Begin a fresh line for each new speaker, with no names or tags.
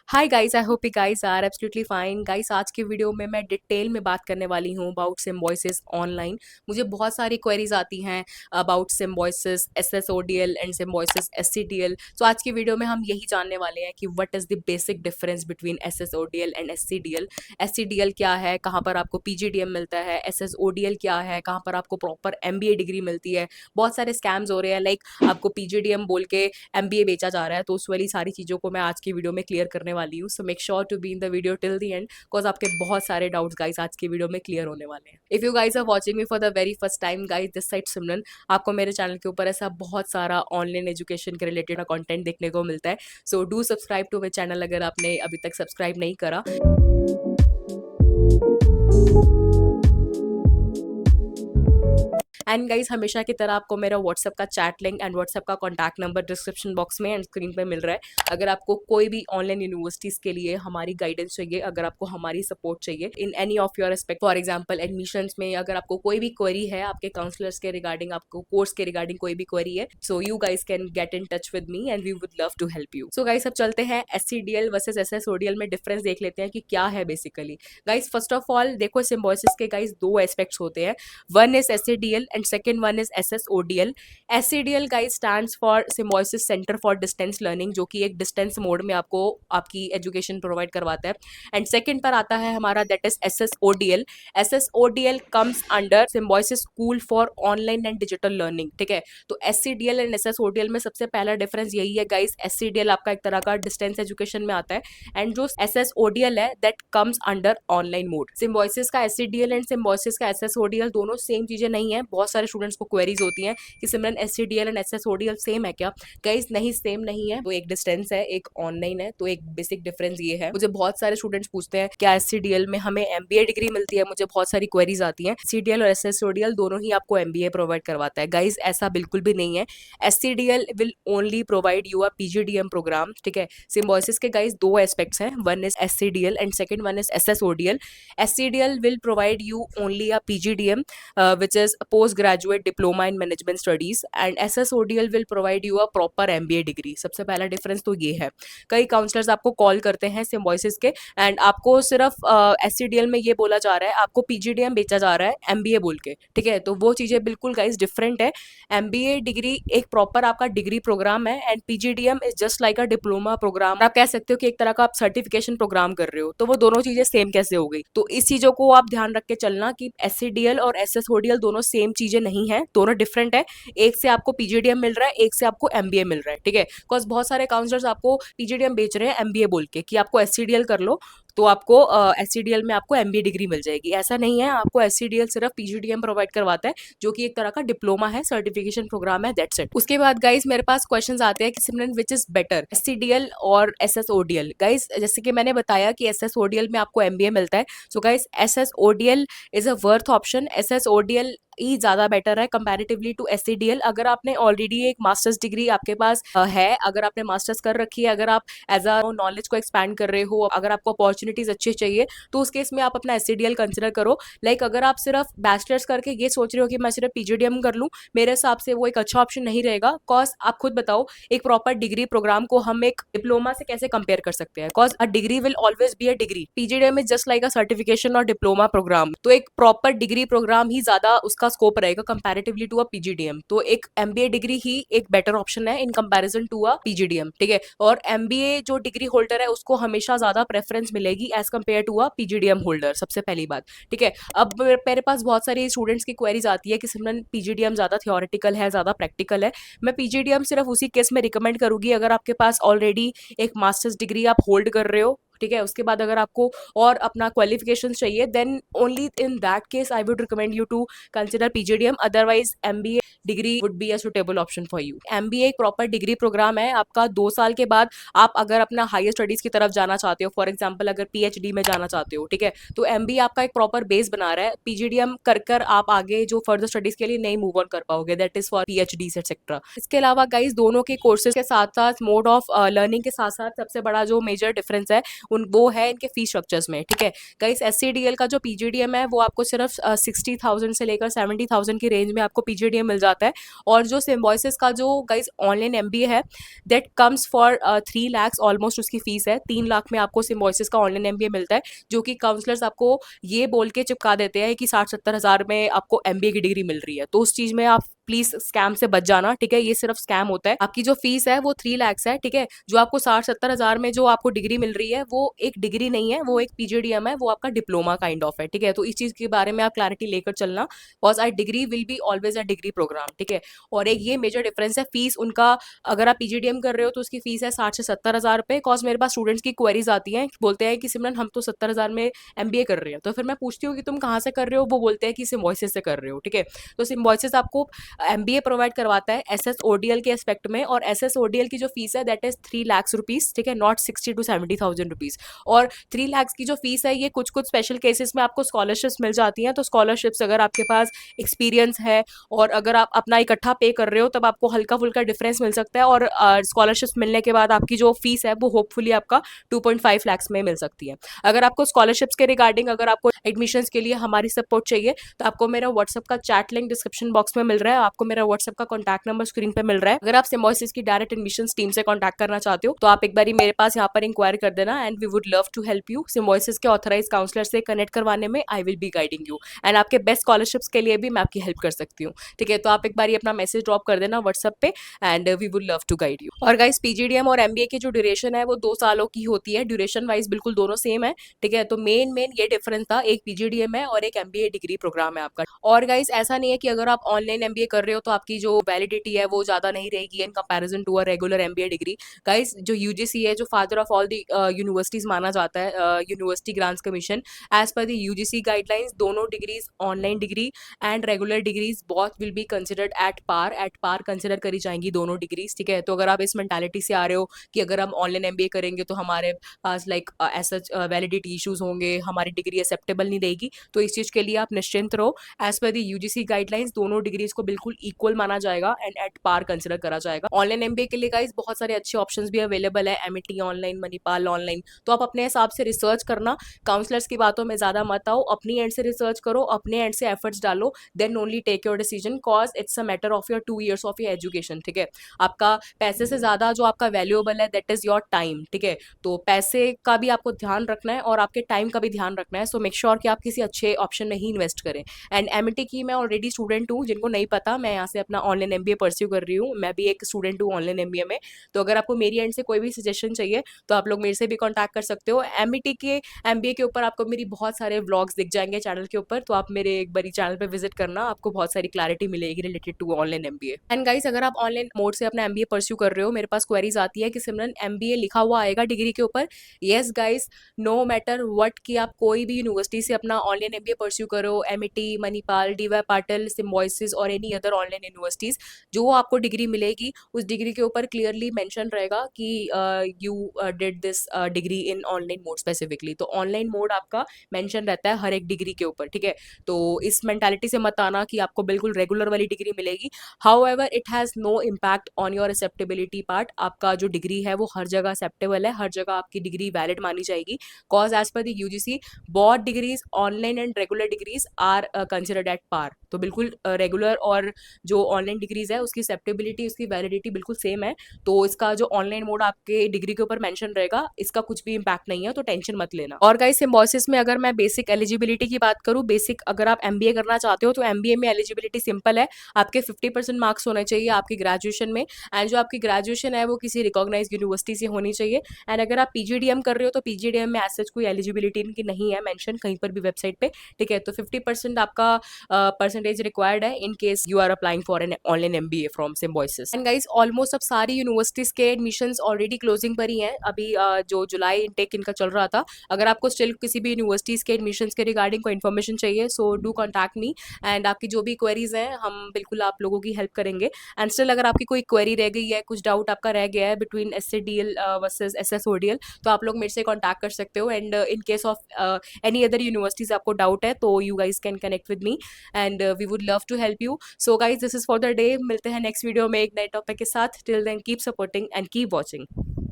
Hi guys, I hope you guys are absolutely fine. Guys, आज के video में मैं डिटेल में बात करने वाली हूँ अबाउट सिम्बोयसिस ऑनलाइन। मुझे बहुत सारी क्वेरीज आती हैं अबाउट सिम्बोयसिस एसएसओडीएल एंड सिम्बोयसिस एससीडीएल। सो आज की वीडियो में हम यही जानने वाले हैं कि what is the basic difference between SSODL and SCDL. SCDL क्या है, कहाँ पर आपको पीजीडीएम मिलता है, एसएसओडीएल क्या है, कहाँ पर आपको प्रॉपर एमबीए डिग्री मिलती है। बहुत सारे स्कैम्स हो रहे हैं, लाइक आपको पीजीडीएम बोल के एमबीए बेचा जा रहा है। तो उस वाली सारी चीज़ों को मैं आज की वीडियो में क्लियर करने वाली हूँ। So make sure to be in the video till the end, because आपके बहुत सारे डाउट्स गाइस आज की वीडियो में क्लियर होने वाले हैं। If you guys are watching me for the very first time guys, this side Simran. आपको मेरे चैनल के ऊपर ऐसा बहुत सारा ऑनलाइन एजुकेशन के रिलेटेड कंटेंट देखने को मिलता है। So do subscribe to my channel अगर आपने अभी तक सब्सक्राइब नहीं करा। एंड गाइज, हमेशा की तरह आपको मेरा व्हाट्सएप का चैट लिंक एंड व्हाट्सएप का कॉन्टैक्ट नंबर डिस्क्रिप्शन बॉक्स में एंड स्क्रीन पे मिल रहा है। अगर आपको कोई भी ऑनलाइन यूनिवर्सिटीज़ के लिए हमारी गाइडेंस चाहिए, अगर आपको हमारी सपोर्ट चाहिए in any of your respect, for example admissions में, अगर आपको कोई भी क्वेरी है आपके काउंसलर्स के रिगार्डिंग, आपको कोर्स के रिगार्डिंग कोई भी क्वेरी है, so you guys can get in touch with me and we would love to help you. So guys, अब चलते हैं एससीडीएल वर्सेस एसएसओडीएल में डिफरेंस देख लेते हैं कि क्या है basically. Guys, first of all देखो, सिम्बोयसिस के गाइज दो एस्पेक्ट्स होते हैं। One is SCDL and second one is SSODL। SCDL guys stands for Symbiosis centre for distance learning, जो कि एक डिस्टेंस मोड में आपको आपकी एजुकेशन प्रोवाइड करवाता है। एंड सेकंड पर आता है हमारा, that is SSODL। SSODL comes under Symbiosis school for online and digital learning. ठीक है, तो SCDL एंड SSODL में सबसे पहला डिफरेंस यही है गाइस। SCDL आपका एक तरह का डिस्टेंस एजुकेशन में आता है एंड जो SSODL है that comes under online mode. Symbiosis का SCDL एंड सिम्बोयसिस का SSODL दोनों सेम चीजें नहीं है। बहुत सारे स्टूडेंट्स को क्वेरीज होती हैं कि सिमरन SCDL एंड SSODL सेम है क्या? गाइस, नहीं, सेम नहीं है। तो एक डिस्टेंस है, एक ऑनलाइन है, तो एक बेसिक डिफरेंस ये है। मुझे बहुत सारे स्टूडेंट्स पूछते हैं क्या SCDL में हमें MBA डिग्री मिलती है? मुझे बहुत सारी क्वेरीज आती हैं। SCDL और SSODL दोनों ही आपको MBA प्रोवाइड करवाता है। गाइस, ऐसा बिल्कुल भी नहीं है। SCDL will only provide you a PGDM program. ठीक है, सिम्बोयसिस के गाइस दो एस्पेक्ट्स हैं, one is SCDL and second one is SSODL। SCDL will provide you only a PGDM, which is a postgraduate diploma in management studies, and SSODL will provide you a proper MBA degree। सबसे पहला difference तो ये है। कई counsellors आपको call करते हैं सिम्बोयसिस के एंड आपको सिर्फ SCDL में ये बोला जा रहा है, आपको PGDM बेचा जा रहा है MBA बोल के। ठीक है, तो वो चीज़ें बिल्कुल गाइस डिफरेंट है। MBA डिग्री एक प्रॉपर आपका डिग्री प्रोग्राम है and PGDM is just like a diploma program. आप कह सकते हो कि एक तरह का आप सर्टिफिकेशन प्रोग्राम कर रहे हो। तो वो दोनों चीजें सेम कैसे हो गई? तो इस चीजों को आप ध्यान रख के चलना कि SCDL और SSODL दोनों सेम चीजें नहीं है, दोनों डिफरेंट है। एक से आपको PGDM मिल रहा है, एक से आपको MBA मिल रहा है। ठीक है, बिकॉज बहुत सारे काउंसलर्स आपको PGDM बेच रहे हैं MBA बोल के कि आपको SCDL कर लो तो आपको SCDL में आपको MBA डिग्री मिल जाएगी। ऐसा नहीं है, आपको SCDL सिर्फ PGDM प्रोवाइड करवाता है, जो कि एक तरह का डिप्लोमा है, सर्टिफिकेशन प्रोग्राम है, दैट्स इट। उसके बाद गाइस मेरे पास क्वेश्चंस आते हैं कि सिमरन विच इज बेटर, SCDL और SSODL? गाइस, जैसे कि मैंने बताया कि SSODL में आपको MBA मिलता है, so guys SSODL is a worth option. SSODL ही ज़्यादा बेटर है कंपैरेटिवली टू SCDL। अगर आपने ऑलरेडी एक मास्टर्स डिग्री आपके पास है, अगर आपने मास्टर्स कर रखी है, अगर आप एज अ नॉलेज को एक्सपैंड कर रहे हो, अगर आपको अपॉर्चुनिटीज अच्छी चाहिए, तो उस केस में आप अपना SCDL कंसिडर करो। लाइक अगर आप सिर्फ बैचलर्स करके ये सोच रहे हो कि मैं सिर्फ PGDM कर लूँ, मेरे हिसाब से वो एक अच्छा ऑप्शन नहीं रहेगा। कॉज आप खुद बताओ, एक प्रॉपर डिग्री प्रोग्राम को हम एक डिप्लोमा से कैसे कंपेयर कर सकते हैं? Cause a degree will always be a degree. PGDM is just like a certification और डिप्लोमा प्रोग्राम। तो एक प्रॉपर डिग्री प्रोग्राम ही ज्यादा उसका स्कोप रहेगा कंपैरेटिवली टू अ PGDM। तो एक MBA डिग्री ही एक बेटर ऑप्शन है in comparison to a PGDM। ठीक है, और MBA जो डिग्री होल्डर है उसको हमेशा ज्यादा प्रेफरेंस मिलेगी as compare to a PGDM holder, सबसे पहली बात। ठीक है, अब मेरे पास बहुत सारी स्टूडेंट्स की क्वेरीज आती है कि सिमरन PGDM ज्यादा थियोरेटिकल है, ज्यादा प्रैक्टिकल है। मैं PGDM सिर्फ उसी केस में रिकमेंड करूंगी अगर आपके पास ऑलरेडी एक मास्टर्स डिग्री आप होल्ड कर रहे हो। ठीक है, उसके बाद अगर आपको और अपना क्वालिफिकेशन चाहिए, then only in that case I would recommend you to consider PGDM। Otherwise MBA degree would be a suitable option for you. MBA एक प्रॉपर डिग्री प्रोग्राम है आपका। 2 साल के बाद आप अगर अपना हायर स्टडीज की तरफ जाना चाहते हो, फॉर एग्जाम्पल अगर PhD में जाना चाहते हो, ठीक है, तो MBA आपका एक प्रॉपर बेस बना रहा है। PGDM कर कर आप आगे जो फर्दर स्टडीज के लिए नहीं मूव ऑन कर पाओगे, that is for PhDs etcetera. इसके अलावा गाइस, दोनों के कोर्सेज के साथ साथ मोड ऑफ लर्निंग के साथ साथ सबसे बड़ा जो मेजर डिफरेंस है वो है इनके फीस स्ट्रक्चर्स में। ठीक है गाइस, SCDL का जो PGDM है वो आपको सिर्फ 60,000 से लेकर 70,000 की रेंज में आपको PGDM मिल जाता आता है। और जो सिम्बोसिस का जो गाइस ऑनलाइन एमबीए है, that comes for 3 lakhs almost उसकी फीस है। 3 लाख में आपको सिम्बोसिस का ऑनलाइन एमबीए मिलता है, जो कि काउंसलर्स आपको ये बोल के चिपका देते हैं कि 60-70 हज़ार में आपको एमबीए की डिग्री मिल रही है। तो उस चीज में आप प्लीज स्कैम से बच जाना, ठीक है। ये सिर्फ स्कैम होता है। आपकी जो फीस है वो 3 lakhs है, ठीक है। जो आपको 60-70 हज़ार में जो आपको डिग्री मिल रही है वो एक डिग्री नहीं है, वो एक पीजीडीएम है, वो आपका डिप्लोमा काइंड ऑफ है, ठीक है। तो इस चीज के बारे में आप क्लैरिटी लेकर चलना, because I degree will be always a degree program, ठीक है। और एक ये मेजर डिफरेंस है फीस उनका। अगर आप पीजीडीएम कर रहे हो तो उसकी फीस है 60 से 70 हज़ार रुपए। बिकॉज मेरे पास स्टूडेंट्स की क्वेरीज आती हैं, बोलते हैं कि सिमरन हम तो 70 हज़ार में एमबीए कर रहे हैं। तो फिर मैं पूछती हूँ कि तुम कहाँ से कर रहे हो, वो बोलते हैं कि सिम्बोसिस से कर रहे हो, ठीक है। तो सिम्बोसिस आपको एमबीए प्रोवाइड करवाता है एसएसओडीएल के एस्पेक्ट में, और एसएसओडीएल की जो फीस है दैट इज 3 lakhs रुपीज, ठीक है, नॉट 60 to 70 थाउजेंड रुपीज। और 3 lakhs की जो फीस है ये कुछ कुछ स्पेशल केसेस में आपको स्कॉलरशिप्स मिल जाती हैं। तो स्कॉलरशिप्स अगर आपके पास एक्सपीरियंस है और अगर आप अपना इकट्ठा पे कर रहे हो तब आपको हल्का फुल्का डिफरेंस मिल सकता है। और स्कॉलरशिप्स मिलने के बाद आपकी जो फीस है वो होपफुली आपका 2.5 lakhs में मिल सकती है। अगर आपको स्कॉलरशिप्स के रिगार्डिंग, अगर आपको एडमिशंस के लिए हमारी सपोर्ट चाहिए, तो आपको मेरा व्हाट्सएप का चैट लिंक डिस्क्रिप्शन बॉक्स में मिल रहा है, आपको मेरा व्हाट्सएप का कॉन्टैक्ट नंबर स्क्रीन पे मिल रहा है। अगर आप सिम्बोसिस की डायरेक्ट एडमिशन टीम से कॉन्टैक्ट करना चाहते हो तो आप एक बार मेरे पास यहाँ पर इंक्वायर कर देना, and we would love to help you. Symbiosis के ऑथराइज काउंसलर से कनेक्ट करवाने में I will be guiding you, and आपके बेस्ट स्कॉलरशिप्स के लिए भी मैं आपकी हेल्प कर सकती हूँ, ठीक है। तो आप एक बार अपना मैसेज ड्रॉप कर देना व्हाट्सएप पे, and we would love to guide you. और गाइस पीजीडीएम और एमबीए की जो ड्यूरेशन है वो 2 सालों की होती है, ड्यूरेशन वाइज बिल्कुल दोनों सेम है, ठीक है। तो मेन ये डिफरेंस था, एक पीजीडीएम है और एक एमबीए डिग्री प्रोग्राम है आपका। और गाइस ऐसा नहीं है कि अगर आप ऑनलाइन एमबीए कर रहे हो तो आपकी जो वैलिडिटी है वो ज्यादा नहीं रहेगी in comparison to a regular MBA degree. Guys जो यूजीसी है, जो father of all the universities माना जाता है, university grants commission, as per the UGC guidelines दोनों degrees, online degree and regular degrees, both will be considered at par consider करी जाएंगी दोनों डिग्रीज, ठीक है। तो अगर आप इस मेंटालिटी से आ रहे हो कि अगर हम ऑनलाइन एमबीए करेंगे तो हमारे पास लाइक ऐसा वैलिडिटी इश्यूज होंगे, हमारी डिग्री एक्सेप्टेबल नहीं देगी, तो इस चीज के लिए आप निश्चिंत रहो। As per the UGC guidelines दोनों डिग्रीज को बिल्कुल इक्वल माना जाएगा एंड एट पार कंसिडर करा जाएगा। ऑनलाइन एमबीए के लिए गाइस बहुत सारे अच्छे ऑप्शंस भी अवेलेबल है, एमिटी ऑनलाइन, मणिपाल ऑनलाइन। तो आप अपने हिसाब से रिसर्च करना, काउंसलर्स की बातों में ज्यादा मत आओ, अपनी एंड से रिसर्च करो, अपने एंड से एफर्ट्स डालो, then only take your decision, cause it's a matter of your 2 years of your education, ठीक है। आपका पैसे से ज्यादा जो आपका वैल्यूएबल है दैट इज योर टाइम, ठीक है। तो पैसे का भी आपको ध्यान रखना है और आपके टाइम का भी ध्यान रखना है। सो मेक श्योर कि आप किसी अच्छे ऑप्शन में ही इन्वेस्ट करें। एंड एमिटी की मैं ऑलरेडी स्टूडेंट हूँ, जिनको नहीं पता मैं यहाँ से अपना ऑनलाइन एमबीए परस्यू कर रही हूँ, मैं भी एक स्टूडेंट हूँ ऑनलाइन एमबीए में। तो अगर आपको मेरी एंड से कोई भी सजेशन चाहिए तो आप लोग मेरे से भी कॉन्टैक्ट कर सकते हो। एमिटी के एमबीए के ऊपर आपको मेरी बहुत सारे व्लॉग्स दिख जाएंगे चैनल के ऊपर, तो आप मेरे एक बारी चैनल पे विजिट करना, आपको बहुत सारी क्लैरिटी मिलेगी related to online MBA. And guys अगर आप ऑनलाइन मोड से अपना एमबीए परस्यू कर रहे हो, मेरे पास क्वेरीज आती है कि सिमरन एमबीए लिखा हुआ आएगा डिग्री के ऊपर। Yes guys, no matter what कि आप कोई भी यूनिवर्सिटी से अपना ऑनलाइन एमबीए परस्यू करो, Amity, Manipal, DY Patil, Symbiosis और एनी अदर ऑनलाइन यूनिवर्सिटीज, जो आपको डिग्री मिलेगी उस डिग्री के ऊपर क्लियरली मेंशन रहेगा कि you did this degree in online mode specifically. तो ऑनलाइन मोड आपका मेंशन रहता है हर एक डिग्री के ऊपर, ठीक है। तो इस मेंटालिटी से मत आना कि आपको बिल्कुल रेगुलर वाली डिग्री मिलेगी। However it has no impact on your acceptability part. आपका जो डिग्री है वो हर जगह एक्सेप्टेबल है, हर जगह आपकी डिग्री वैलिड मानी जाएगी, cause as per the UGC both degrees online and regular degrees are considered at par. तो बिल्कुल रेगुलर और जो ऑनलाइन डिग्रीज है उसकी एक्सेप्टेबिलिटी, उसकी वैलिडिटी बिल्कुल सेम है। तो इसका जो ऑनलाइन मोड आपके डिग्री के ऊपर मेंशन रहेगा, इसका कुछ भी इम्पैक्ट नहीं है, तो टेंशन मत लेना। और गाइस सिम्बोसिस में अगर मैं बेसिक एलिजिबिलिटी की बात करूँ, बेसिक अगर आप एमबीए करना चाहते हो तो एमबीए में एलिजिबिलिटी सिंपल है, आपके 50% मार्क्स होने चाहिए आपकी ग्रेजुएशन में, एंड जो आपकी ग्रेजुएशन है वो किसी रिकॉग्नाइज यूनिवर्सिटी से होनी चाहिए। एंड अगर आप पीजीडीएम कर रहे हो तो पीजीडीएम में एज सच कोई एलिजिबिलिटी इनकी नहीं है मेंशन कहीं पर भी वेबसाइट पे, ठीक है। तो 50% आपका परसेंटेज रिक्वायर्ड है in case you are applying for an online MBA from Symbiosis. And guys almost अब सारी यूनिवर्सिटीज के एडमिशंस ऑलरेडी क्लोजिंग पर ही हैं, अभी जो जुलाई इनटेक इनका चल रहा था। अगर आपको स्टिल किसी भी यूनिवर्सिटीज के एडमिशंस के रिगार्डिंग कोई इन्फॉर्मेशन चाहिए so do contact me, and आपकी जो भी क्वेरीज हैं हम बिल्कुल आप लोगों की हेल्प करेंगे। एंड स्टिल अगर आपकी कोई क्वेरी रह गई है, कुछ डाउट आपका रह गया है बिटवीन एससीडीएल वर्सेस एसएसओडीएल, तो आप लोग मेरे से कॉन्टैक्ट कर सकते हो। And in case of any other universities आपको डाउट है तो you guys can connect with me and we would love to help you. So guys this is for the day, मिलते हैं नेक्स्ट वीडियो में एक नए टॉपिक के साथ। Till then keep supporting and keep watching.